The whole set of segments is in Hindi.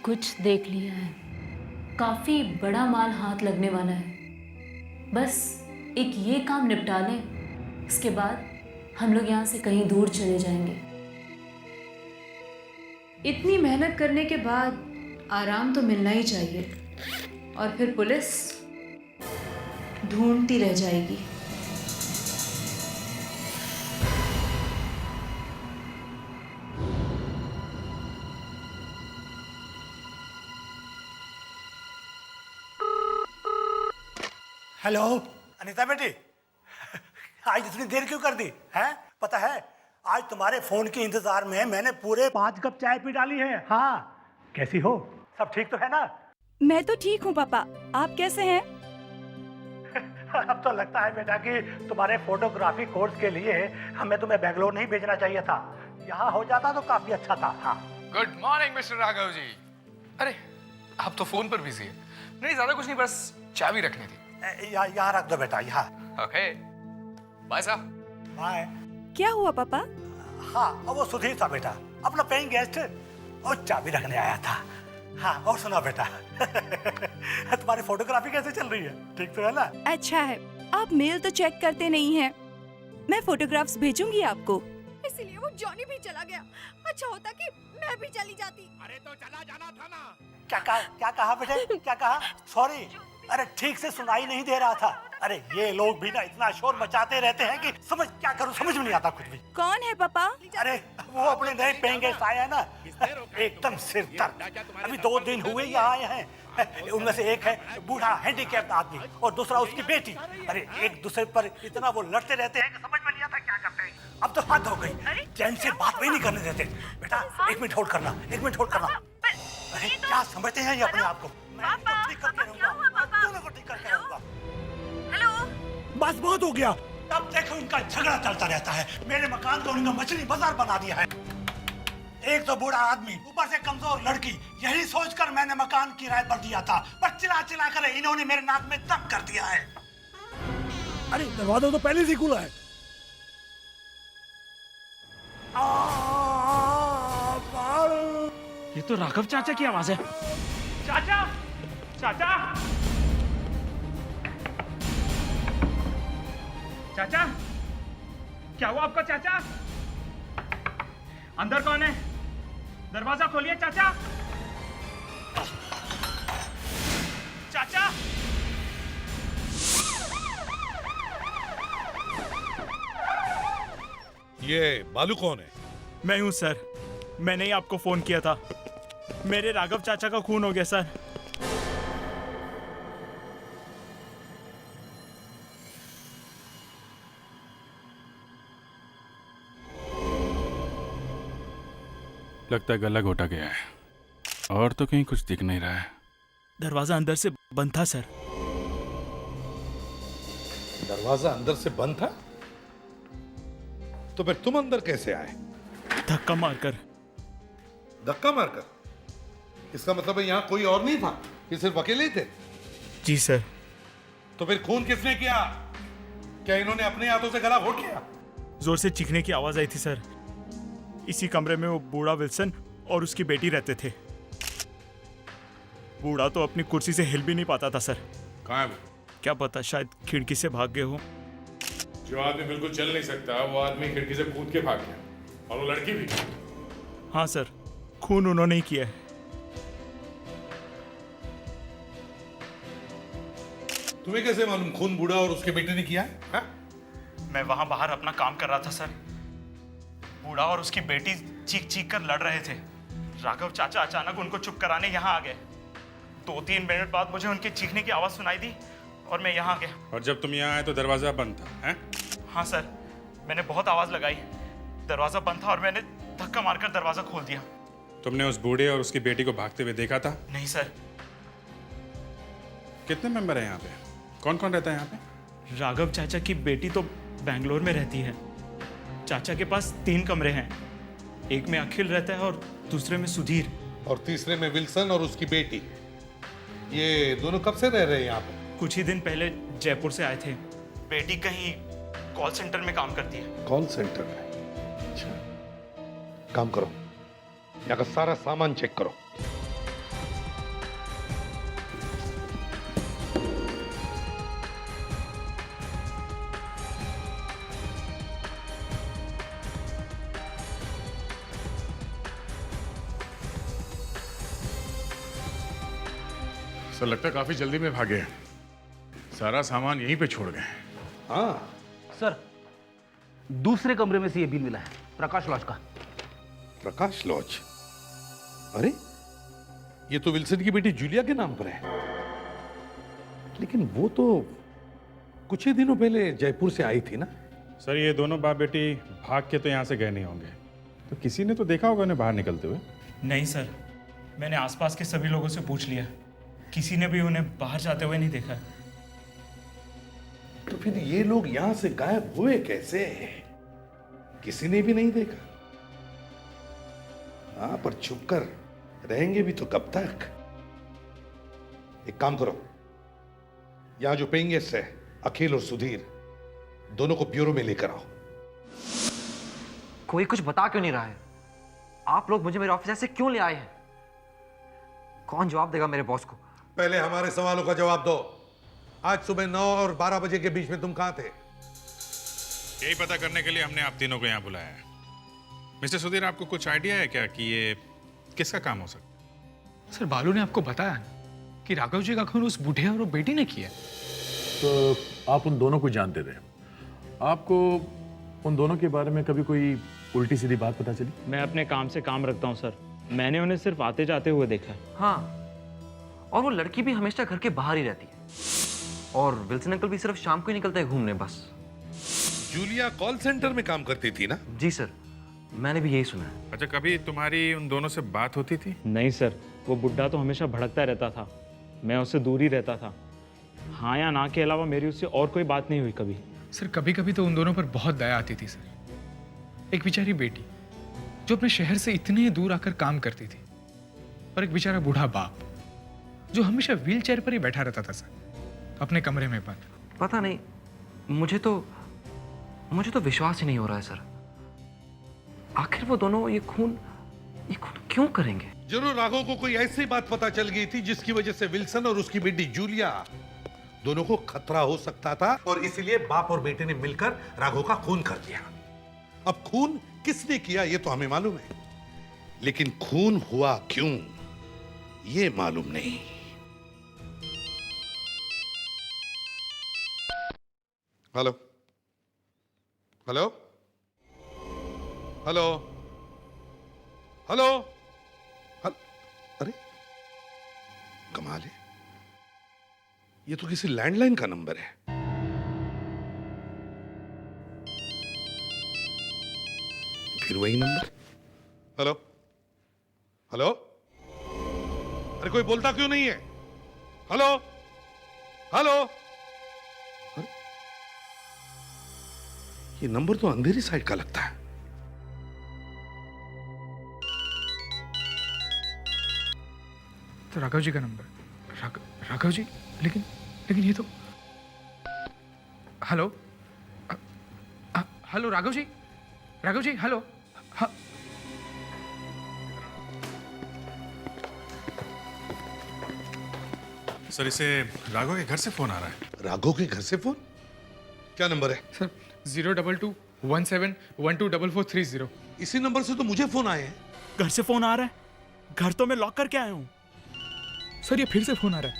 कुछ देख लिया है, काफी बड़ा माल हाथ लगने वाला है। बस एक ये काम निपटा लें, इसके बाद हम लोग यहाँ से कहीं दूर चले जाएंगे। इतनी मेहनत करने के बाद आराम तो मिलना ही चाहिए, और फिर पुलिस ढूंढती रह जाएगी। हेलो अनीता बेटी, आज इतनी देर क्यों कर दी है? पता है आज तुम्हारे फोन के इंतजार में मैंने पूरे 5 कप चाय पी डाली है। हाँ, कैसी हो? सब ठीक तो है ना? मैं तो ठीक हूँ पापा, आप कैसे हैं? अब तो लगता है बेटा कि तुम्हारे फोटोग्राफी कोर्स के लिए हमें तुम्हें बेंगलोर नहीं भेजना चाहिए था, यहाँ हो जाता तो काफी अच्छा था। हाँ, good morning mister Raghav ji. अरे आप तो फोन पर बिजी है। नहीं ज्यादा कुछ नहीं, बस चाबी रखनी थी। यहाँ रख दो बेटा, यहाँ। ओके बाय साहब। बाय। क्या हुआ पापा? हाँ, और वो सुधीर था बेटा, अपना पेइंग गेस्ट, और चाबी रखने आया था। हाँ, और सुना बेटा तुम्हारी फोटोग्राफी कैसे चल रही है? ठीक तो है ना? अच्छा है, आप मेल तो चेक करते नहीं हैं। मैं फोटोग्राफ्स भेजूंगी आपको। इसलिए वो जॉनी भी चला गया। अच्छा होता कि मैं भी चली जाती। अरे तो चला जाना था ना। क्या कहा बेटे? क्या कहा? सॉरी, अरे ठीक से सुनाई नहीं दे रहा था। अरे ये लोग भी ना इतना शोर मचाते रहते हैं कि क्या करूं समझ में नहीं आता कुछ भी। कौन है पापा? अरे वो अपने नए पेइंग गेस्ट आए हैं ना, एकदम सिर दर्द। अभी 2 दिन हुए यहाँ आए हैं। उनमें से एक है बूढ़ा हैंडीकैप्ड आदमी और दूसरा उसकी बेटी। अरे एक दूसरे पर इतना वो लड़ते रहते हैं कि समझ में नहीं आता क्या करते हैं। अब तो हद हो गई, चैन से बात भी नहीं करने देते। बेटा 1 मिनट होल्ड करना, 1 मिनट होल्ड करना। अरे क्या समझते हैं ये अपने आप को? मैं इनको ठीक करके रहूंगा, दोनों को ठीक करके रहूंगा। बस बहुत हो गया। अब देखो इनका झगड़ा चलता रहता है। मेरे मकान को इनका मछली बाजार बना दिया है। एक तो बूढ़ा आदमी, ऊपर से कमजोर लड़की। यही सोचकर मैंने मकान किराए पर दिया था, पर चिल्ला चिल्ला कर इन्होंने मेरे नाक में दम कर दिया है। अरे दरवाजा तो पहले से खुला है। ये तो राघव चाचा की आवाज है। चाचा, चाचा, चाचा, क्या हुआ आपका चाचा? अंदर कौन है? दरवाजा खोलिए चाचा। चाचा, ये बालू कौन है? मैं हूं सर, मैंने ही आपको फोन किया था। मेरे राघव चाचा का खून हो गया सर। लगता है गला घोटा गया है और तो कहीं कुछ दिख नहीं रहा है। दरवाजा अंदर से बंद था सर। दरवाजा अंदर से बंद था तो फिर तुम अंदर कैसे आए? धक्का मारकर। धक्का मारकर? इसका मतलब है यहाँ कोई और नहीं था, ये सिर्फ अकेले ही थे? जी सर। तो फिर खून किसने किया? क्या इन्होंने अपने हाथों से गला घोट लिया? जोर से चीखने की आवाज आई थी सर। इसी कमरे में वो बूढ़ा विल्सन और उसकी बेटी रहते थे। बूढ़ा तो अपनी कुर्सी से हिल भी नहीं पाता था सर। कहाँ है वो? क्या पता, शायद खिड़की से भाग गए हो। जो आदमी बिल्कुल चल नहीं सकता वो आदमी खिड़की से कूद के भाग गया, और वो लड़की भी। हाँ सर, खून उन्होंने ही किया है। तुम्हें कैसे मालूम खून बूढ़ा और उसके बेटे ने किया है? हाँ? मैं वहां बाहर अपना काम कर रहा था सर। बूढ़ा और उसकी बेटी चीख चीख कर लड़ रहे थे। राघव चाचा अचानक उनको चुप कराने यहाँ आ गए। 2-3 मिनट बाद मुझे उनके चीखने की आवाज सुनाई दी और मैं यहाँ आ गया। और जब तुम यहाँ आए तो दरवाजा बंद था, हैं? हाँ सर, मैंने बहुत आवाज लगाई, दरवाजा बंद था और मैंने धक्का मारकर दरवाजा खोल दिया। तुमने उस बूढ़े और उसकी बेटी को भागते हुए देखा था? नहीं सर। कितने मेंबर हैं यहाँ पे? कौन कौन रहता है यहाँ पे? राघव चाचा की बेटी तो बेंगलोर में रहती है। चाचा के पास 3 कमरे हैं, एक में अखिल रहता है और दूसरे में सुधीर। और तीसरे में विल्सन और उसकी बेटी। ये दोनों कब से रह रहे हैं यहाँ पे? कुछ ही दिन पहले जयपुर से आए थे। बेटी कहीं कॉल सेंटर में काम करती है। कॉल सेंटर में? अच्छा, काम करो, यहाँ का सारा सामान चेक करो। सर लगता है काफी जल्दी में भागे हैं। सारा सामान यहीं पे छोड़ गए। हाँ सर दूसरे कमरे में से ये बिल मिला है, प्रकाश लॉज का। प्रकाश लॉज। अरे ये तो विल्सन की बेटी जूलिया के नाम पर है, लेकिन वो तो कुछ ही दिनों पहले जयपुर से आई थी ना। सर ये दोनों बाप बेटी भाग के तो यहाँ से गए नहीं होंगे, तो किसी ने तो देखा होगा उन्हें बाहर निकलते हुए। नहीं सर, मैंने आसपास के सभी लोगों से पूछ लिया, किसी ने भी उन्हें बाहर जाते हुए नहीं देखा। तो फिर ये लोग यहां से गायब हुए कैसे? किसी ने भी नहीं देखा। हाँ, पर छुपकर रहेंगे भी तो कब तक? एक काम करो, यहां जो पेइंग गेस्ट है अखिल और सुधीर, दोनों को ब्यूरो में लेकर आओ। कोई कुछ बता क्यों नहीं रहा है? आप लोग मुझे मेरे ऑफिस ऐसे क्यों ले आए हैं? कौन जवाब देगा मेरे बॉस को? पहले हमारे सवालों का जवाब दो। आज सुबह 9 और 12 बजे के बीच में तुम कहां थे? यही पता करने के लिए हमने आप तीनों को यहाँ बुलाया है। मिस्टर सुधीर, आपको कुछ आइडिया है क्या कि ये किसका काम हो सकता है? सर बालू ने आपको बताया कि राघव जी का खून उस बूढ़े और वो बेटी ने किया। तो आप उन दोनों को जानते थे, आपको उन दोनों के बारे में कभी कोई उल्टी सीधी बात पता चली? मैं अपने काम से काम रखता हूँ सर, मैंने उन्हें सिर्फ आते जाते हुए देखा है। हाँ, और वो लड़की भी हमेशा घर के बाहर ही रहती है, और विल्सन अंकल भी सिर्फ शाम को ही निकलते हैं घूमने बस। जूलिया कॉल सेंटर में काम करती थी ना? जी सर, मैंने भी यही सुना है। अच्छा, कभी तुम्हारी उन दोनों से बात होती थी? नहीं सर, वो बुड्ढा तो हमेशा भड़कता रहता था, मैं उससे दूर ही रहता था। हाँ या ना के अलावा मेरी उससे और कोई बात नहीं हुई कभी। सर कभी कभी तो उन दोनों पर बहुत दया आती थी सर। एक बेचारी बेटी जो अपने शहर से इतने दूर आकर काम करती थी, और एक बेचारा बूढ़ा बाप जो हमेशा व्हील चेयर पर ही बैठा रहता था सर, अपने कमरे में बंद। पता नहीं, मुझे तो विश्वास ही नहीं हो रहा है सर। आखिर वो दोनों ये खून क्यों करेंगे? जरूर राघव को कोई ऐसी बात पता चल गई थी जिसकी वजह से विल्सन और उसकी बेटी जूलिया दोनों को खतरा हो सकता था, और इसीलिए बाप और बेटे ने मिलकर राघव का खून कर दिया। अब खून किसने किया ये तो हमें मालूम है, लेकिन खून हुआ क्यों ये मालूम नहीं। हेलो हेलो हेलो हेलो, अरे कमाल है, ये तो किसी लैंडलाइन का नंबर है। फिर वही नंबर। हेलो हेलो, अरे कोई बोलता क्यों नहीं है? हेलो हेलो, अरे ये नंबर तो अंधेरी साइड का लगता है। तो राघव जी का नंबर। राघव जी, लेकिन ये तो। Hello hello Raghav ji, hello. हाँ सर, इसे राघव के घर से फोन आ रहा है। राघव के घर से फोन? क्या नंबर है? सर 02217124430। इसी नंबर से तो मुझे फोन आए हैं। घर से फोन आ रहा है? घर तो मैं लॉक करके आया हूँ। सर ये फिर से फोन आ रहा है,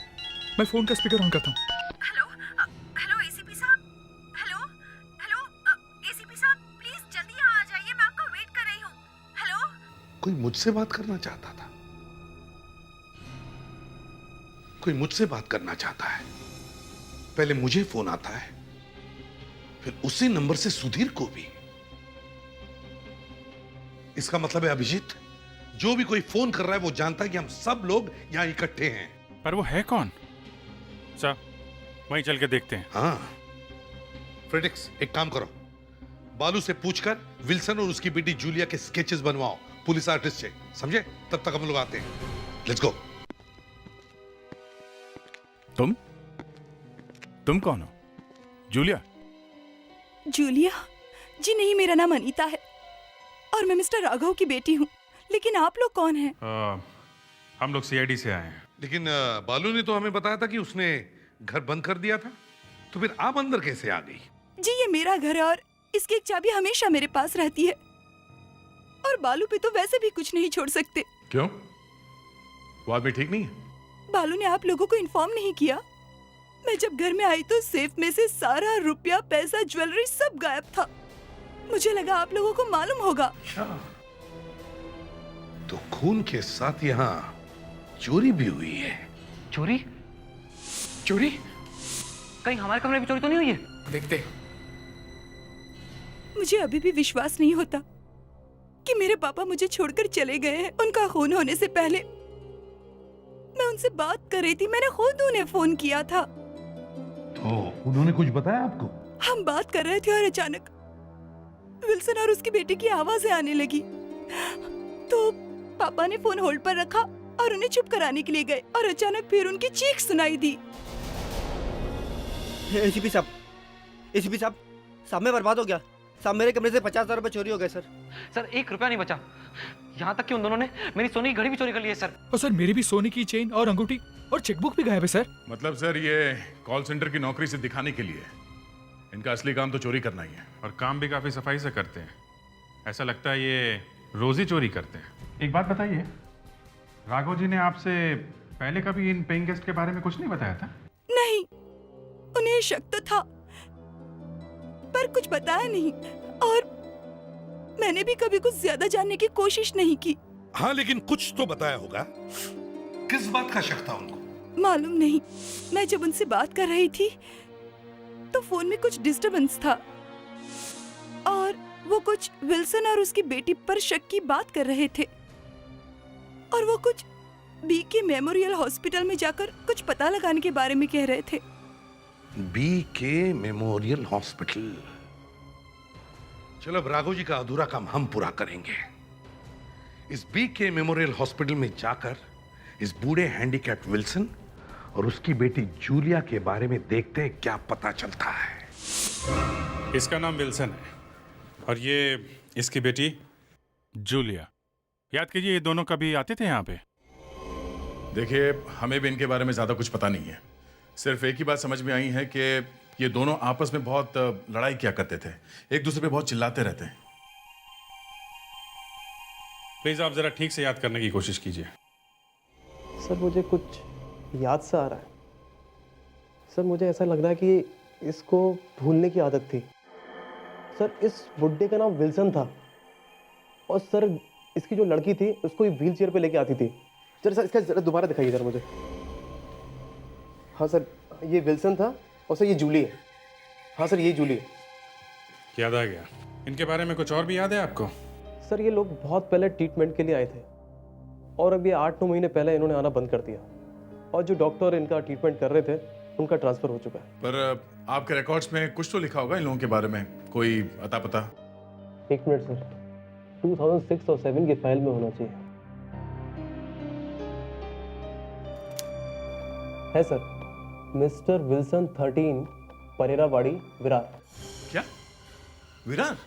मैं फोन का स्पीकर ऑन करता हूँ। हेलो हेलो एसीपी साहब, हेलो हेलो एसीपी साहब, प्लीज जल्दी यहाँ आ जाइए, मैं आपका वेट कर रही हूँ। हेलो, कोई मुझसे बात करना चाहता था, कोई मुझसे बात करना चाहता है। पहले मुझे फोन आता है, फिर उसी नंबर से सुधीर को भी। इसका मतलब है अभिजीत, जो भी कोई फोन कर रहा है वो जानता है कि हम सब लोग यहां इकट्ठे हैं। पर वो है कौन? अच्छा, वहीं चल के देखते हैं। हाँ फ्रेडिक्स, एक काम करो, बालू से पूछकर विल्सन और उसकी बेटी जूलिया के स्केचेस बनवाओ, पुलिस आर्टिस्ट से, समझे? तब तक हम लोग आते हैं। Let's go. तुम कौन हो? जूलिया? जूलिया जी नहीं, मेरा नाम अनीता है और मैं मिस्टर राघव की बेटी हूँ। लेकिन आप लोग कौन हैं? हम लोग सीआईडी से आए हैं। लेकिन बालू ने तो हमें बताया था कि उसने घर बंद कर दिया था, तो फिर आप अंदर कैसे आ गई? जी ये मेरा घर है और इसकी एक चाबी हमेशा मेरे पास रहती है, और बालू पे तो वैसे भी कुछ नहीं छोड़ सकते। क्यों? वो आदमी ठीक नहीं है? बालू ने आप लोगों को इन्फॉर्म नहीं किया? मैं जब घर में आई तो सेफ में से सारा रुपया, पैसा, ज्वेलरी सब गायब था। मुझे लगा आप लोगों को मालूम होगा। तो खून के साथ यहाँ चोरी भी हुई है। चोरी? चोरी? कहीं हमारे कमरे में चोरी तो नहीं हुई है? देखते। मुझे अभी भी विश्वास नहीं होता कि मेरे पापा मुझे छोड़कर चले गए हैं। उनका खून होने से पहले मैं उनसे बात कर रही थी, मैंने खुद उन्हें फोन किया था। तो उन्होंने कुछ बताया आपको? हम बात कर रहे थे और अचानक विल्सन और उसकी बेटी की आवाजें आने लगी। तो पापा ने फोन होल्ड पर रखा और उन्हें चुप कराने के लिए गए और अचानक फिर उनकी चीख सुनाई दी। एसीपी साहब, एसीपी साहब, साहब में बर्बाद हो गया। साहब मेरे कमरे से 50,000 रुपए चोरी हो गए सर। सर 1 रुपया नहीं बचा। यहाँ तक कि उन दोनों ने मेरी सोने की घड़ी भी चोरी कर ली है सर। और सर मेरी भी सोने की चेन और अंगूठी और चेकबुक भी गायब है सर। मतलब सर ये कॉल सेंटर की नौकरी से दिखाने के लिए इनका असली काम तो चोरी करना ही है। और काम भी काफी सफाई से करते हैं। ऐसा लगता है ये रोज ही चोरी करते हैं। एक बात बताइए, राघव जी ने आपसे पहले कभी इन पेइंग गेस्ट के बारे में कुछ नहीं बताया था? नहीं, उन्हें शक तो था पर कुछ बताया नहीं और मैंने भी कभी कुछ ज्यादा जानने की कोशिश नहीं की। हाँ, लेकिन कुछ तो बताया होगा। किस बात का शक था उनको? मालूम नहीं। मैं जब उनसे बात कर रही थी तो फोन में कुछ डिस्टरबेंस था और वो कुछ विल्सन और उसकी बेटी पर शक की बात कर रहे थे और वो कुछ बीके मेमोरियल हॉस्पिटल में जाकर कुछ पता लगाने के बारे में कह रहे थे। BK memorial hospital. चलो अब राघव जी का अधूरा काम हम पूरा करेंगे। इस बीके मेमोरियल हॉस्पिटल में जाकर इस बूढ़े हैंडीकैप्ड विल्सन और उसकी बेटी जूलिया के बारे में देखते हैं क्या पता चलता है। इसका नाम विल्सन है और ये इसकी बेटी जूलिया। याद कीजिए, ये दोनों कभी आते थे यहाँ पे? देखिए, हमें भी इनके बारे में ज्यादा कुछ पता नहीं है। सिर्फ एक ही बात समझ में आई है कि ये दोनों आपस में बहुत लड़ाई किया करते थे, एक दूसरे पे बहुत चिल्लाते रहते हैं। प्लीज आप जरा ठीक से याद करने की कोशिश कीजिए। सर मुझे कुछ याद सा आ रहा है। सर मुझे ऐसा लग रहा है कि इसको भूलने की आदत थी। सर इस बुड्ढे का नाम विल्सन था और सर इसकी जो लड़की थी उसको व्हील चेयर पे लेके आती थी। सर सर इसका जरा दोबारा दिखाइए सर मुझे। हाँ सर, ये विल्सन था और सर ये जूली है। हाँ सर, ये जूली है। याद आ गया। इनके बारे में कुछ और भी याद है आपको? सर ये लोग बहुत पहले ट्रीटमेंट के लिए आए थे और अब ये 8-9 महीने पहले इन्होंने आना बंद कर दिया और जो डॉक्टर इनका ट्रीटमेंट कर रहे थे उनका ट्रांसफर हो चुका है। पर आपके रिकॉर्ड्स में कुछ तो लिखा होगा इन लोगों के बारे में, कोई अता पता? 1 मिनट सर, 2006 और 7 की फाइल में होना चाहिए। है सर, मिस्टर विल्सन 13 परेरावाड़ी, विरार। क्या? विरार?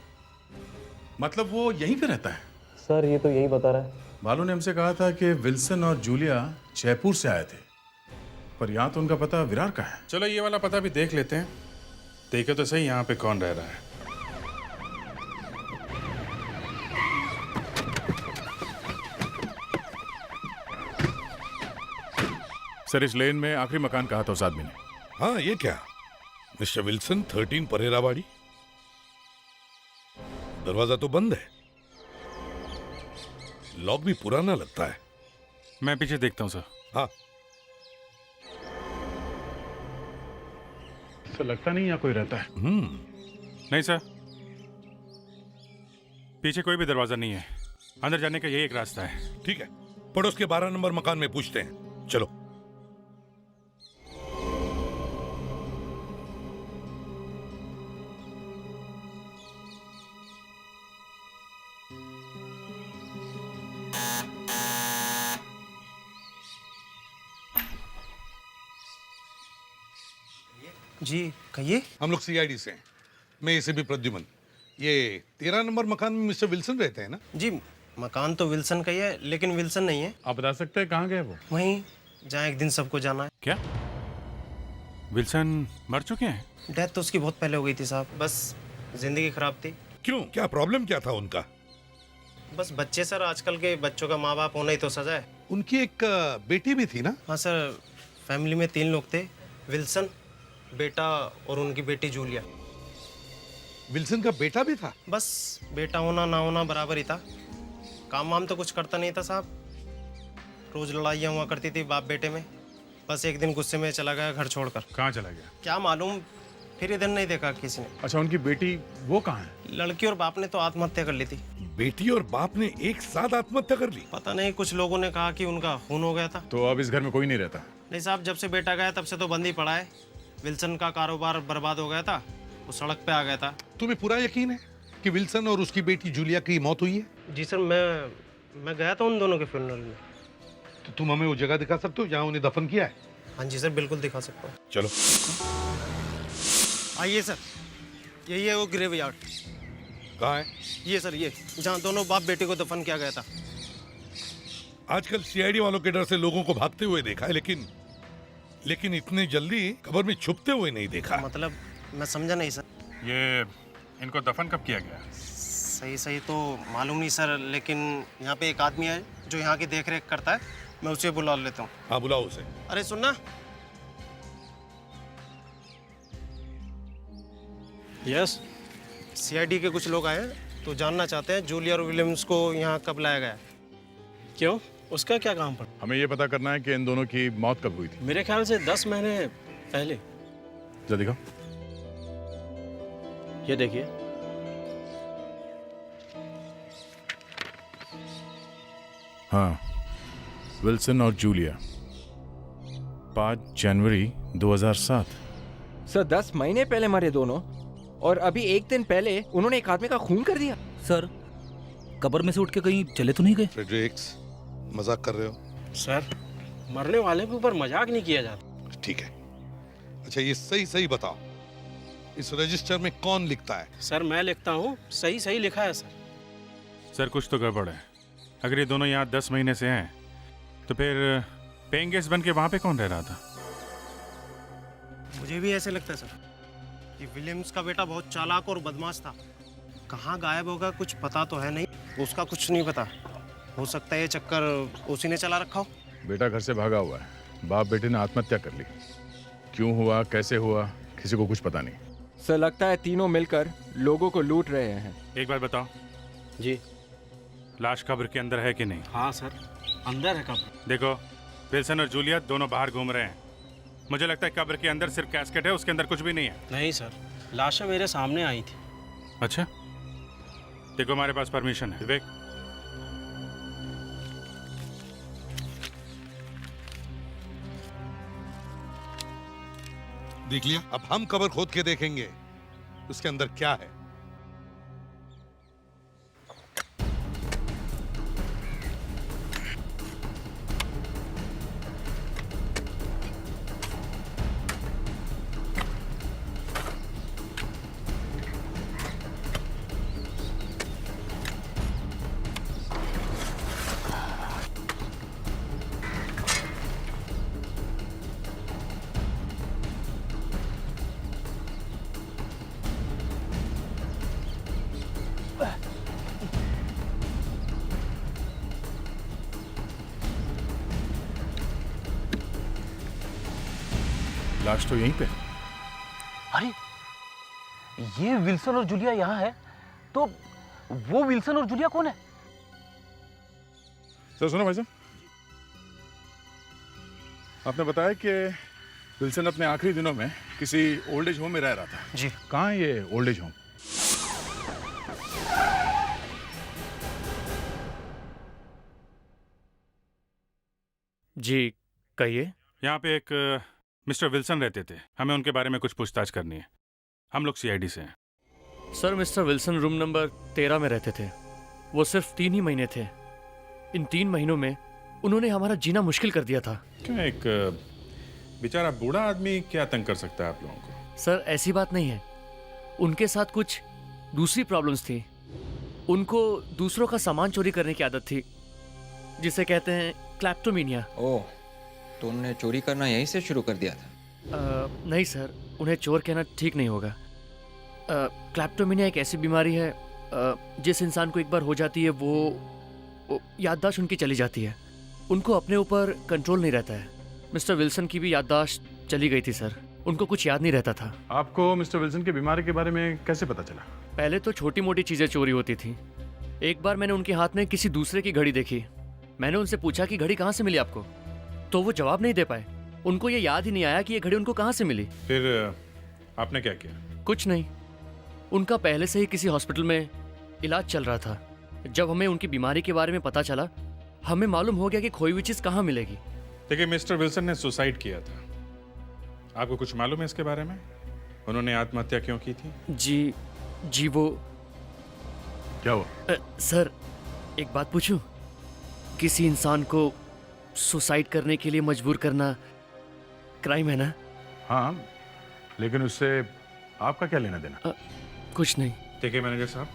मतलब वो यहीं पे रहता है? सर ये तो यही बता रहा है। बालू ने हमसे कहा था कि विल्सन और जूलिया जयपुर से आए थे, पर यहाँ तो उनका पता विरार का है। चलो ये वाला पता भी देख लेते हैं, देखे तो सही यहाँ पे कौन रह रहा है। सर इस लेन में आखिरी मकान कहा था उस आदमी ने। हाँ, ये क्या? Mister Wilson 13 परेरावाड़ी। दरवाजा तो बंद है, लॉक भी पुराना लगता है। मैं पीछे देखता हूँ सर। हाँ, सर लगता नहीं यहाँ कोई रहता है। नहीं सर, पीछे कोई भी दरवाजा नहीं है, अंदर जाने का यही एक रास्ता है। ठीक है, पड़ोस के 12 नंबर मकान में पूछते हैं। चलो। जी कहिए। हम लोग सीआईडी से हैं। मैं इसे भी प्रद्युमन। ये 13 नंबर मकान में मिस्टर विल्सन रहते हैं ना? जी मकान तो विल्सन का ही है, लेकिन विल्सन नहीं है। आप बता सकते हैं कहाँ गए वो? वहीं जहाँ एक दिन सबको जाना है। क्या विल्सन मर चुके हैं? डेथ तो उसकी बहुत पहले हो गई थी साहब, बस जिंदगी खराब थी। क्यों, क्या प्रॉब्लम क्या था उनका? बस बच्चे सर, आजकल के बच्चों का माँ बाप होना ही तो सजा है। उनकी एक बेटी भी थी ना? हाँ सर, फैमिली में 3 लोग थे, विल्सन, बेटा और उनकी बेटी जूलिया। विल्सन का बेटा भी था? बस बेटा होना ना होना बराबर ही था। काम वाम तो कुछ करता नहीं था साहब, रोज लड़ाइयाँ हुआ करती थी बाप बेटे में। बस एक दिन गुस्से में चला गया घर छोड़कर। कहाँ चला गया? क्या मालूम, फिर इधर नहीं देखा किसी ने। अच्छा, उनकी बेटी वो कहाँ है? लड़की और बाप ने तो आत्महत्या कर ली थी। बेटी और बाप ने एक साथ आत्महत्या कर ली? पता नहीं, कुछ लोगों ने कहा कि उनका खून हो गया था। तो अब इस घर में कोई नहीं रहता? नहीं साहब, जब से बेटा गया तब से तो बंद ही पड़ा है। विल्सन का कारोबार बर्बाद हो गया था, वो सड़क पे आ गया था। तुम्हें पूरा यकीन है कि विल्सन और उसकी बेटी जूलिया की मौत हुई है? जी सर, मैं गया था उन दोनों के फ्यूनरल में। तो तुम हमें वो जगह दिखा सकते हो जहाँ उन्हें दफन किया है? हाँ जी सर, बिल्कुल दिखा सकता हूँ। चलो आइए सर, यही है वो ग्रेव यार्ड। कहाँ है? ये सर, ये जहाँ दोनों बाप बेटे को दफन किया गया था। आजकल सीआईडी वालों के डर से लोगों को भागते हुए देखा है, लेकिन इतने जल्दी कब्र में छुपते हुए नहीं देखा। मतलब मैं समझा नहीं सर। ये इनको दफन कब किया गया? सही तो मालूम नहीं सर, लेकिन यहाँ पे एक आदमी है जो यहाँ की देख रेख करता है, मैं उसे बुला लेता हूँ। हाँ, बुलाओ उसे। अरे सुनना। यस, सीआईडी के कुछ लोग आए हैं तो जानना चाहते हैं जूलिया और विलियम्स को यहाँ कब लाया गया। क्यों, उसका क्या काम पड़ा? हमें ये पता करना है कि इन दोनों की मौत कब हुई थी। मेरे ख्याल से 10 महीने पहले। जरा दिखाओ। ये देखिए। हाँ, विल्सन और जूलिया, 5 जनवरी 2007। सर 10 महीने पहले मरे दोनों, और अभी एक दिन पहले उन्होंने एक आदमी का खून कर दिया। सर, कब्र में से उठ के कहीं चले तो नहीं गए? फ्रेडरिक्स, मजाक कर रहे हो? सर, मरने वाले के ऊपर मजाक नहीं किया जाता। ठीक है। अच्छा, ये सही बताओ, इस रजिस्टर में कौन लिखता है? सर मैं लिखता हूँ, सही लिखा है सर। सर कुछ तो गड़बड़ है। अगर ये दोनों यहाँ 10 महीने से हैं तो फिर पेइंग गेस्ट बन के वहाँ पे कौन रह रहा था? मुझे भी ऐसे लगता है सर कि विलियम्स का बेटा बहुत चालाक और बदमाश था। कहाँ गायब होगा कुछ पता तो है नहीं, उसका कुछ नहीं पता। हो सकता है ये चक्कर उसी ने चला रखा हो। बेटा घर से भागा हुआ है, बाप बेटे ने आत्महत्या कर ली। क्यों हुआ, कैसे हुआ, किसी को कुछ पता नहीं। सर लगता है तीनों मिलकर लोगों को लूट रहे हैं। एक बात बताओ जी, लाश कब्र के अंदर है कि नहीं? हाँ सर, अंदर है कब्र। देखो, विल्सन और जूलिया दोनों बाहर घूम रहे हैं। मुझे लगता है कब्र के अंदर सिर्फ कैस्केट है, उसके अंदर कुछ भी नहीं है। नहीं सर, लाशें मेरे सामने आई थी। अच्छा, देखो हमारे पास परमिशन है। विवेक, देख लिया? अब हम कब्र खोद के देखेंगे उसके अंदर क्या है। लाश तो यहीं पे। अरे, ये विल्सन और जूलिया यहाँ है, तो वो विल्सन और जूलिया कौन है? सर सुनो भाई साहब, आपने बताया कि विल्सन अपने आखिरी दिनों में किसी ओल्ड एज होम में रह रहा था। जी। कहाँ है ये ओल्ड एज होम? जी कहिए। यहाँ पे एक मिस्टर विल्सन रहते थे, हमें उनके बारे में कुछ पूछताछ करनी है। हम लोग सीआईडी से हैं। Sir mister Wilson room number 13 में रहते थे। वो सिर्फ 3 ही महीने थे। इन 3 महीनों में उन्होंने हमारा जीना मुश्किल कर दिया था। क्यों, एक बेचारा बूढ़ा आदमी क्या तंग कर सकता है आप लोगों को? सर ऐसी बात नहीं है, उनके साथ कुछ दूसरी प्रॉब्लम्स थी। उनको दूसरों का सामान चोरी करने की आदत थी, जिसे कहते हैं क्लैप्टोमेनिया। ओह, तो उन्होंने चोरी करना यहीं से शुरू कर दिया था? नहीं सर, उन्हें चोर कहना ठीक नहीं होगा। क्लैप्टोमेनिया एक ऐसी बीमारी है जिस इंसान को एक बार हो जाती है वो याददाश्त उनकी चली जाती है। उनको अपने ऊपर कंट्रोल नहीं रहता है। मिस्टर विल्सन की भी याददाश्त चली गई थी सर, उनको कुछ याद नहीं रहता था। आपको मिस्टर विल्सन की बीमारी के बारे में कैसे पता चला? पहले तो छोटी मोटी चीज़ें चोरी होती थी। एक बार मैंने उनके हाथ में किसी दूसरे की घड़ी देखी। मैंने उनसे पूछा कि घड़ी कहाँ से मिली आपको, तो वो जवाब नहीं दे पाए। उनको ये याद ही नहीं आया कि ये घड़ी उनको कहाँ से मिली। फिर आपने क्या किया? कुछ नहीं, उनका पहले से ही किसी हॉस्पिटल में इलाज चल रहा था। जब हमें उनकी बीमारी के बारे में पता चला, हमें मालूम हो गया कि खोई हुई चीज़ कहाँ मिलेगी। देखिए, मिस्टर विल्सन ने सुसाइड किया था। आपको कुछ मालूम है इसके बारे में? उन्होंने आत्महत्या क्यों की थी? जी वो क्या हुआ? सर, एक बात पूछूं? किसी इंसान को सुसाइड करने के लिए मजबूर करना क्राइम है ना? हाँ, लेकिन उससे आपका क्या लेना देना? कुछ नहीं। देखिए मैनेजर साहब,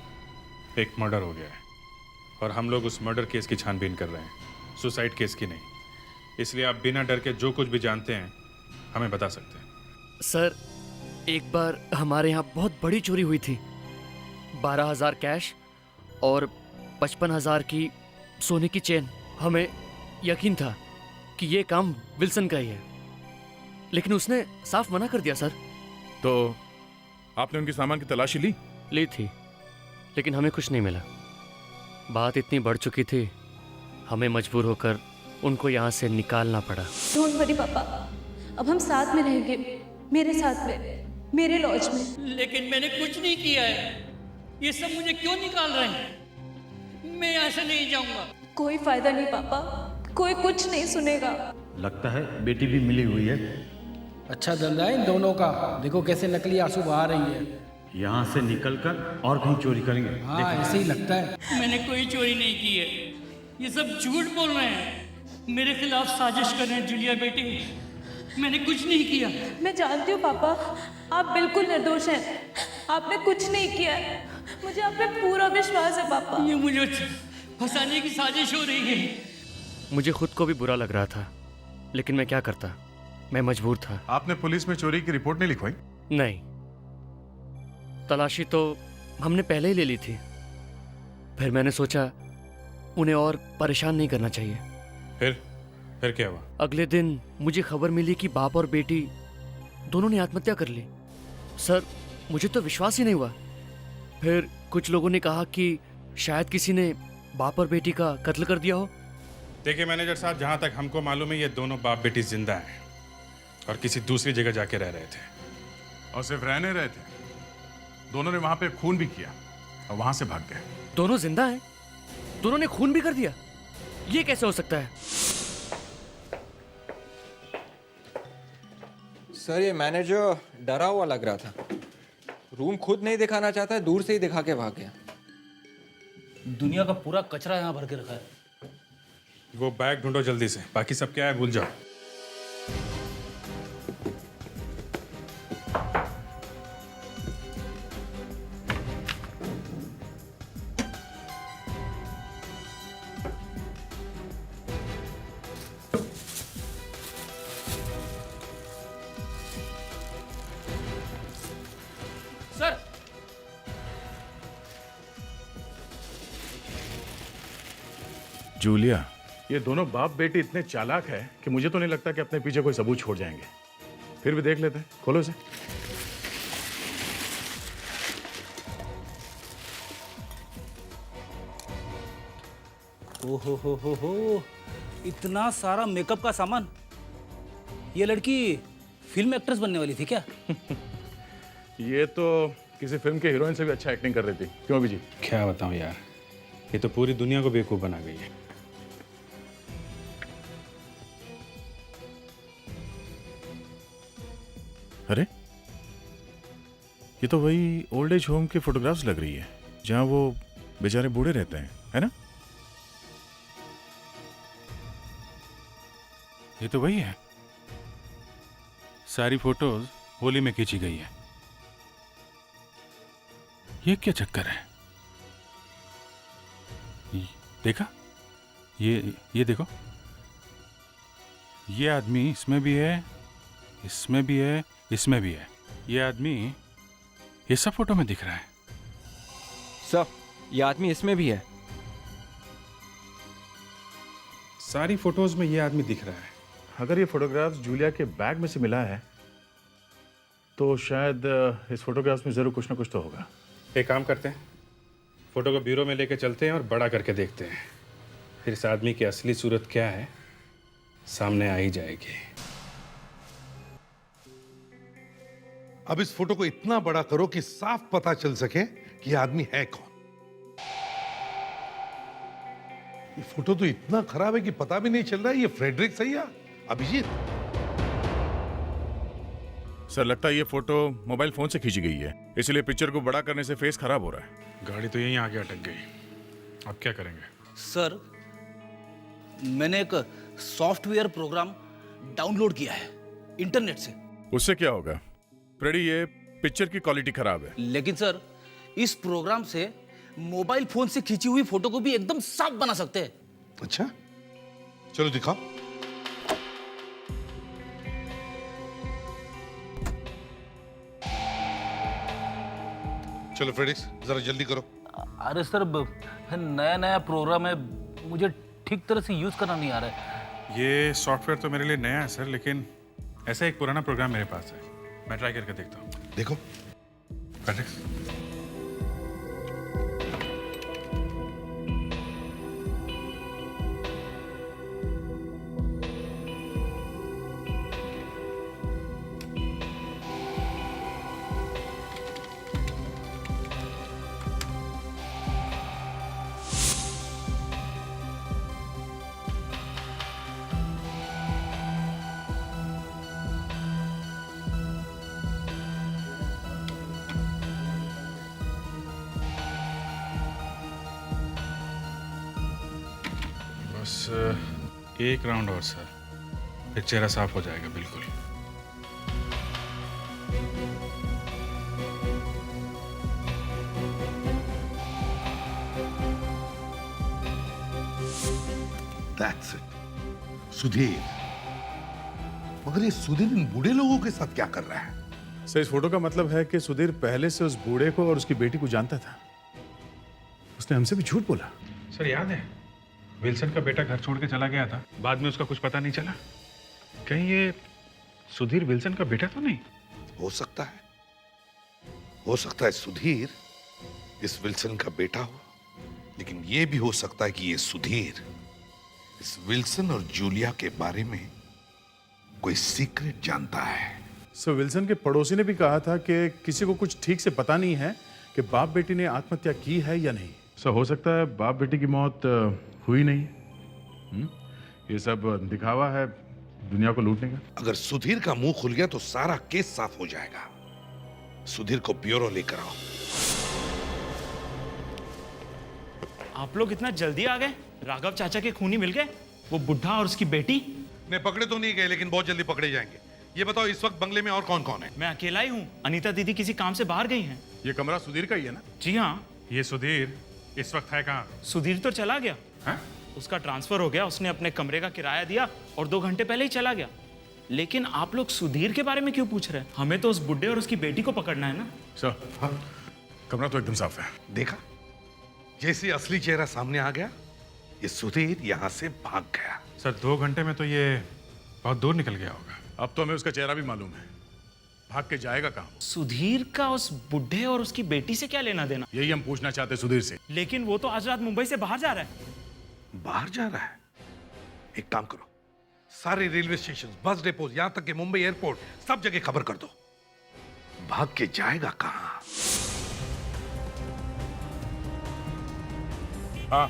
एक मर्डर हो गया है और हम लोग उस मर्डर केस की छानबीन कर रहे हैं, सुसाइड केस की नहीं। इसलिए आप बिना डर के जो कुछ भी जानते हैं हमें बता सकते हैं। सर, एक बार हमारे यहाँ बहुत बड़ी चोरी हुई थी। 12,000 कैश और 55,000 की सोने की चेन। हमें यकीन था कि ये काम विल्सन का ही है, लेकिन उसने साफ मना कर दिया सर। तो आपने उनके सामान की तलाशी ली थी, लेकिन हमें कुछ नहीं मिला। बात इतनी बढ़ चुकी थी, हमें मजबूर होकर उनको यहाँ से निकालना पड़ा। डोंट वरी पापा, अब हम साथ में रहेंगे, मेरे साथ में, मेरे लॉज में। लेकिन मैंने कुछ नहीं किया है, ये सब मुझे क्यों निकाल रहे हैं? मैं यहाँ से नहीं जाऊंगा। कोई फायदा नहीं पापा, कोई कुछ नहीं सुनेगा। लगता है बेटी भी मिली हुई है। अच्छा धंधा है इन दोनों का, देखो कैसे नकली आंसू बहा रही है। यहाँ से निकलकर और कहीं चोरी करेंगे। हाँ, ऐसे ही लगता है। मैंने कोई चोरी नहीं की है, ये सब झूठ बोल रहे हैं, मेरे खिलाफ साजिश कर रहे हैं। जूलिया बेटी, मैंने कुछ नहीं किया। मैं जानती हूँ पापा, आप बिल्कुल निर्दोष हैं, आपने कुछ नहीं किया है। मुझे आप पे पूरा विश्वास है पापा। ये मुझे फंसाने की साजिश हो रही है। मुझे खुद को भी बुरा लग रहा था, लेकिन मैं क्या करता, मैं मजबूर था। आपने पुलिस में चोरी की रिपोर्ट नहीं लिखवाई? नहीं, तलाशी तो हमने पहले ही ले ली थी। फिर मैंने सोचा उन्हें और परेशान नहीं करना चाहिए। फिर क्या हुआ? अगले दिन मुझे खबर मिली कि बाप और बेटी दोनों ने आत्महत्या कर ली। सर, मुझे तो विश्वास ही नहीं हुआ। फिर कुछ लोगों ने कहा कि शायद किसी ने बाप और बेटी का कत्ल कर दिया हो। देखिए मैनेजर साहब, जहाँ तक हमको मालूम है ये दोनों बाप बेटी जिंदा हैं और किसी दूसरी जगह जाके रह रहे थे। और सिर्फ रहने रहे थे, दोनों ने वहां पे खून भी किया और वहां से भाग गए। दोनों जिंदा हैं? दोनों ने खून भी कर दिया? ये कैसे हो सकता है? सर, ये मैनेजर डरा हुआ लग रहा था। रूम खुद नहीं दिखाना चाहता है, दूर से ही दिखा के भाग गया। दुनिया का पूरा कचरा यहाँ भर के रखा है। वो बैग ढूंढो जल्दी से, बाकी सब क्या है भूल जाओ। सर, जूलिया, ये दोनों बाप बेटी इतने चालाक है कि मुझे तो नहीं लगता कि अपने पीछे कोई सबूत छोड़ जाएंगे। फिर भी देख लेते हैं, खोलो इसे। हो, इतना सारा मेकअप का सामान। ये लड़की फिल्म एक्ट्रेस बनने वाली थी क्या? ये तो किसी फिल्म के हीरोइन से भी अच्छा एक्टिंग कर रही थी। क्यों अभिजीत? क्या बताऊं यार, ये तो पूरी दुनिया को बेवकूफ बना गई है। अरे, ये तो वही ओल्ड एज होम की फोटोग्राफ्स लग रही है जहां वो बेचारे बूढ़े रहते हैं, है ना? ये तो वही है, सारी फोटोज होली में खींची गई है। ये क्या चक्कर है? देखा, ये देखो, ये आदमी इसमें भी है, इसमें भी है, इसमें भी है। ये आदमी ये सब फोटो में दिख रहा है। सर, ये आदमी इसमें भी है। सारी फोटोज में ये आदमी दिख रहा है। अगर ये फोटोग्राफ्स जूलिया के बैग में से मिला है तो शायद इस फोटोग्राफ्स में जरूर कुछ ना कुछ तो होगा। एक काम करते हैं, फोटो को ब्यूरो में लेके चलते हैं और बड़ा करके देखते हैं, फिर इस आदमी की असली सूरत क्या है सामने आ ही जाएगी। अब इस फोटो को इतना बड़ा करो कि साफ पता चल सके कि यह आदमी है कौन। ये फोटो तो इतना खराब है कि पता भी नहीं चल रहा है ये फ्रेडरिक सही है अभिजीत। सर लगता है ये फोटो मोबाइल फोन से खींची गई है, इसलिए पिक्चर को बड़ा करने से फेस खराब हो रहा है। गाड़ी तो यहीं आके अटक गई, अब क्या करेंगे? सर मैंने एक सॉफ्टवेयर प्रोग्राम डाउनलोड किया है इंटरनेट से। उससे क्या होगा फ्रेडी? ये पिक्चर की क्वालिटी खराब है। लेकिन सर इस प्रोग्राम से मोबाइल फोन से खींची हुई फोटो को भी एकदम साफ बना सकते हैं। अच्छा चलो दिखाओ। चलो फ्रेडिक्स जरा जल्दी करो। अरे सर नया नया प्रोग्राम है, मुझे ठीक तरह से यूज करना नहीं आ रहा है। ये सॉफ्टवेयर तो मेरे लिए नया है सर, लेकिन ऐसा एक पुराना प्रोग्राम मेरे पास है, मैं ट्राई करके देखता हूँ। देखो फ्रेडरिक्स, बस एक राउंड और सर, फिर चेहरा साफ हो जाएगा बिल्कुल। That's it. सुधीर, मगर ये सुधीर इन बूढ़े लोगों के साथ क्या कर रहा है? सर इस फोटो का मतलब है कि सुधीर पहले से उस बूढ़े को और उसकी बेटी को जानता था। उसने हमसे भी झूठ बोला। सर याद है विल्सन का बेटा घर छोड़ के चला गया था, बाद में उसका कुछ पता नहीं चला। कहीं ये सुधीर विल्सन का बेटा तो नहीं? हो सकता है, हो सकता है सुधीर इस विल्सन का बेटा हो, लेकिन यह भी हो सकता है कि ये सुधीर इस विल्सन और जूलिया के बारे में कोई सीक्रेट जानता है। सर विल्सन के पड़ोसी ने भी कहा था कि किसी को कुछ ठीक से पता नहीं है कि बाप बेटी ने आत्महत्या की है या नहीं। सर हो सकता है बाप बेटी की मौत हुई नहीं। ये सब दिखावा है दुनिया को लूटने का। अगर सुधीर का मुंह खुल गया तो सारा केस साफ हो जाएगा। सुधीर को ब्यूरो लेकर आओ। आप लोग इतना जल्दी आ गए? राघव चाचा के खूनी मिल गए? वो बुढ़ा और उसकी बेटी? नहीं पकड़े तो नहीं गए, लेकिन बहुत जल्दी पकड़े जाएंगे। ये बताओ इस वक्त बंगले में और कौन कौन है? मैं अकेला ही हूँ, अनीता दीदी किसी काम से बाहर गई हैं। ये कमरा सुधीर का ही है ना? जी हाँ। ये सुधीर इस वक्त है कहाँ? सुधीर तो चला गया। हाँ? उसका ट्रांसफर हो गया, उसने अपने कमरे का किराया दिया और 2 घंटे पहले ही चला गया। लेकिन आप लोग सुधीर के बारे में क्यों पूछ रहे हैं? हमें तो उस बुड्ढे और उसकी बेटी को पकड़ना है ना। सर हाँ, कमरा तो एकदम साफ है। देखा, जैसे असली चेहरा सामने आ गया, ये सुधीर यहाँ से भाग गया। सर 2 घंटे में तो ये बहुत दूर निकल गया होगा। अब तो हमें उसका चेहरा भी मालूम है, भाग के जाएगा कहाँ? सुधीर का उस बुड्ढे और उसकी बेटी से क्या लेना देना? यही हम पूछना चाहते सुधीर से। लेकिन वो तो आज रात मुंबई से बाहर जा रहा है। बाहर जा रहा है? एक काम करो, सारे रेलवे स्टेशन, बस डिपो, यहां तक कि मुंबई एयरपोर्ट, सब जगह खबर कर दो। भाग के जाएगा कहां? हाँ,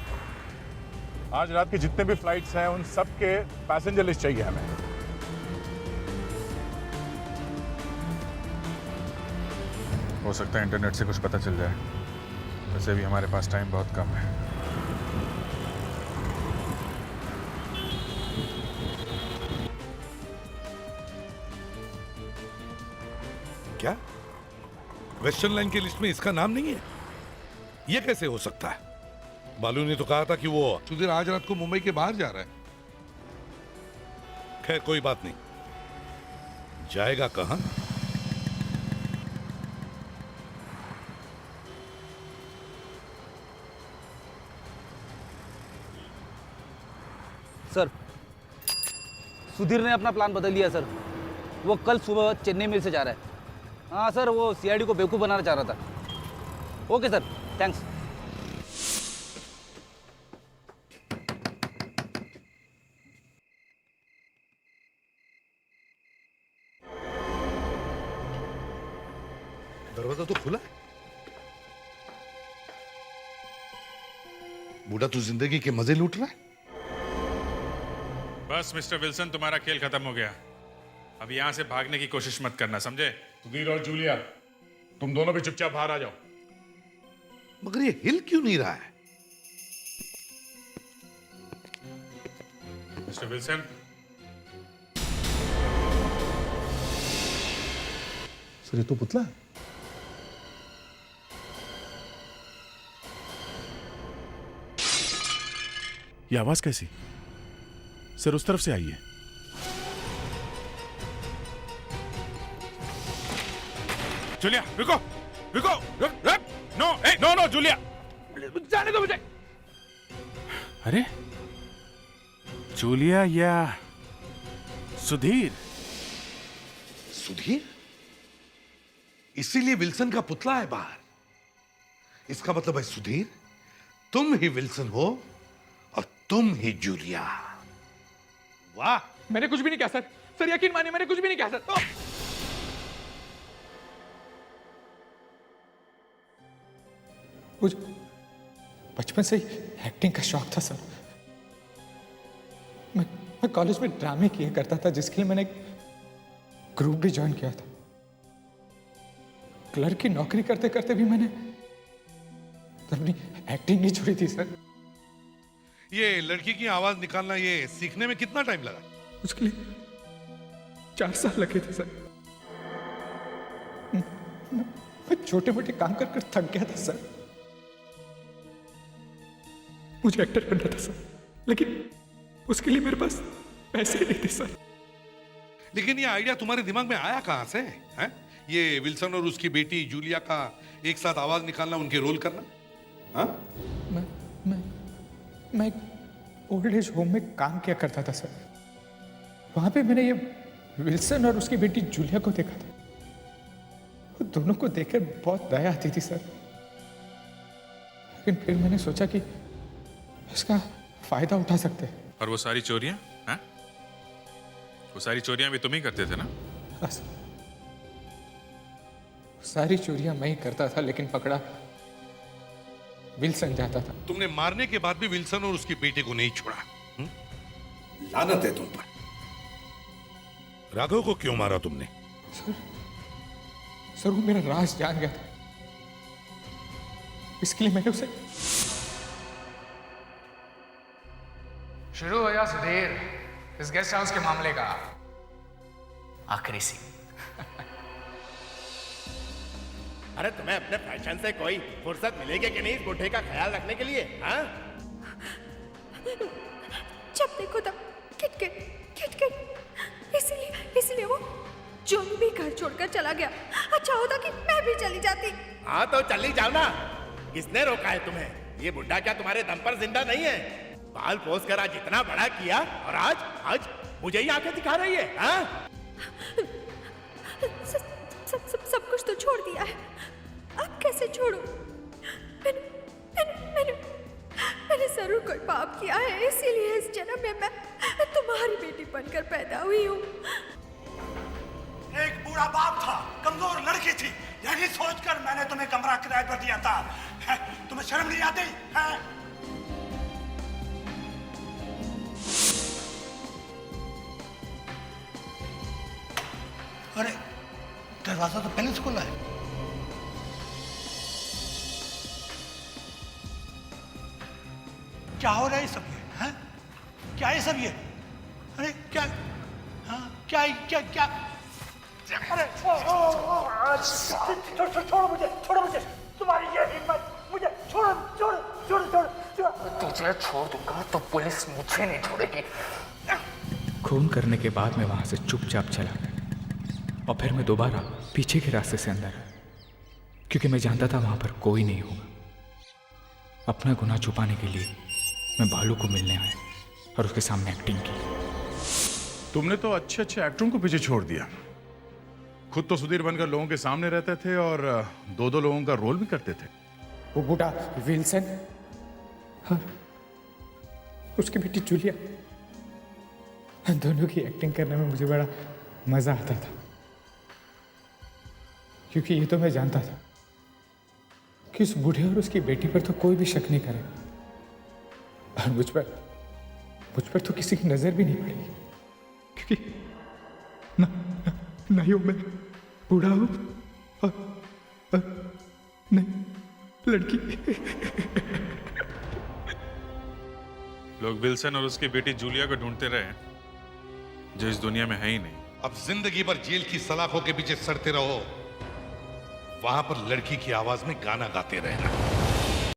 आज रात के जितने भी फ्लाइट्स हैं उन सब के पैसेंजर लिस्ट चाहिए हमें। हो सकता है इंटरनेट से कुछ पता चल जाए, वैसे भी हमारे पास टाइम बहुत कम है। क्या वेस्टर्न लाइन की लिस्ट में इसका नाम नहीं है? यह कैसे हो सकता है? बालू ने तो कहा था कि वो सुधीर आज रात को मुंबई के बाहर जा रहा है। खैर कोई बात नहीं, जाएगा कहां? सर सुधीर ने अपना प्लान बदल लिया सर। वो कल सुबह चेन्नई मिल से जा रहा है। हाँ सर, वो सीआईडी को बेवकूफ़ बनाना चाह रहा था। Okay sir, thanks. दरवाजा तो खुला है। बूढ़ा तो जिंदगी के मजे लूट रहा है। बस मिस्टर विल्सन, तुम्हारा खेल खत्म हो गया। अब यहां से भागने की कोशिश मत करना, समझे? सुधीर और जूलिया, तुम दोनों भी चुपचाप बाहर आ जाओ। मगर ये हिल क्यों नहीं रहा है? मिस्टर विल्सन, सर ये तो पुतला है। ये आवाज कैसी? सर उस तरफ से आई है। जूलिया रुको, रुको, नो, नो नो जूलिया, जाने दो मुझे। अरे जूलिया या सुधीर? सुधीर? इसीलिए विल्सन का पुतला है बाहर। इसका मतलब है सुधीर, तुम ही विल्सन हो और तुम ही जूलिया। वाह! मैंने कुछ भी नहीं कहा सर। सर यकीन मानिए, मैंने कुछ भी नहीं कहा सर। मुझे बचपन से ही एक्टिंग का शौक था सर। मैं कॉलेज में ड्रामे किया करता था, जिसके लिए मैंने ग्रुप भी ज्वाइन किया था। क्लर्क की नौकरी करते करते भी मैंने अपनी एक्टिंग नहीं छोड़ी थी सर। ये लड़की की आवाज निकालना ये सीखने में कितना टाइम लगा? उसके लिए 4 साल लगे थे सर। मैं छोटे मोटे काम कर कर थक गया था सर। मुझे एक्टर बनना था सर, लेकिन उसके लिए मेरे पास पैसे नहीं थे सर। लेकिन ये आइडिया तुम्हारे दिमाग में आया कहां से है? ये विल्सन और उसकी बेटी जूलिया का एक साथ आवाज निकालना, उनके रोल करना। हाँ? मैं ओल्ड एज होम में काम किया करता था सर। वहां पे मैंने ये विल्सन और उसकी बेटी जूलिया को देखा था। वो दोनों को देखकर बहुत दया आती थी सर। लेकिन फिर मैंने सोचा कि इसका फायदा उठा सकते हैं। और वो सारी चोरियां, हाँ? वो सारी चोरियां भी तुम ही करते थे ना? सारी चोरियां मैं ही करता था, लेकिन पकड़ा विल्सन जाता था। तुमने मारने के बाद भी विल्सन और उसकी बेटे को नहीं छोड़ा। लानत है तुम पर। राघव को क्यों मारा तुमने? सर वो मेरा राज जान गया था, इसके लिए मैंने उसे। शुरू हो या सुधीर इस गेस्ट हाउस के मामले का आखिरी सीन। अरे तुम्हें अपने फैशन से कोई फुर्सत मिलेगी कि नहीं इस बुढ़े का ख्याल रखने के लिए? हाँ? जब देखो तब किटकिट किटकिट। इसीलिए वो जो भी घर छोड़कर चला गया। अच्छा होता कि मैं भी चली जाती। हाँ तो चली जाओ ना। किसने रोका है तुम्हें? ये बुढ़ा क्या तुम्हारे दम पर जिंदा नहीं है? बाल पोस कर आज इतना बड़ा किया और आज मुझे ही आंखें दिखा रही है। हाँ? सब कुछ तो छोड़ दिया है, अब कैसे छोड़ूं? मैंने जरूर कोई पाप किया है, इसीलिए इस जन्म में मैं तुम्हारी बेटी बनकर पैदा हुई हूँ। एक बूढ़ा बाप था, कमजोर लड़की थी, यही सोचकर मैंने तुम्हें कमरा किराए पर दिया था। तुम्हें शर्म नहीं आती है? अरे दरवाजा तो पहले से खुला है। क्या हो रहा है सब ये? हैं? क्या है सब ये? अरे क्या? हाँ क्या क्या क्या? अरे छोड़ो मुझे, तुम्हारी ये हिम्मत! मुझे छोड़ो। तुझे छोड़ दूंगा तो पुलिस मुझे नहीं छोड़ेगी। खून करने के बाद मैं वहां से चुपचाप चला गया और फिर मैं दोबारा पीछे के रास्ते से अंदर आया, क्योंकि मैं जानता था वहां पर कोई नहीं होगा। अपना गुनाह छुपाने के लिए मैं भालू को मिलने आया और उसके सामने एक्टिंग की। तुमने तो अच्छे अच्छे एक्टरों को पीछे छोड़ दिया। खुद तो सुधीर बनकर लोगों के सामने रहते थे और दो दो लोगों का रोल भी करते थे। वो बूढ़ा विल्सन, हाँ, उसकी बेटी जूलिया, दोनों की एक्टिंग करने में मुझे बड़ा मजा आता था, क्योंकि ये तो मैं जानता था कि उस बूढ़े और उसकी बेटी पर तो कोई भी शक नहीं करे, और मुझ पर तो किसी की नजर भी नहीं पड़ेगी, क्योंकि ना ही मैं बूढ़ा हूं और नहीं लड़की। लोग विल्सन और उसकी बेटी जूलिया को ढूंढते रहे, जो इस दुनिया में है ही नहीं। अब जिंदगी भर जेल की सलाखों के पीछे सड़ते रहो, वहां पर लड़की की आवाज में गाना गाते रहना।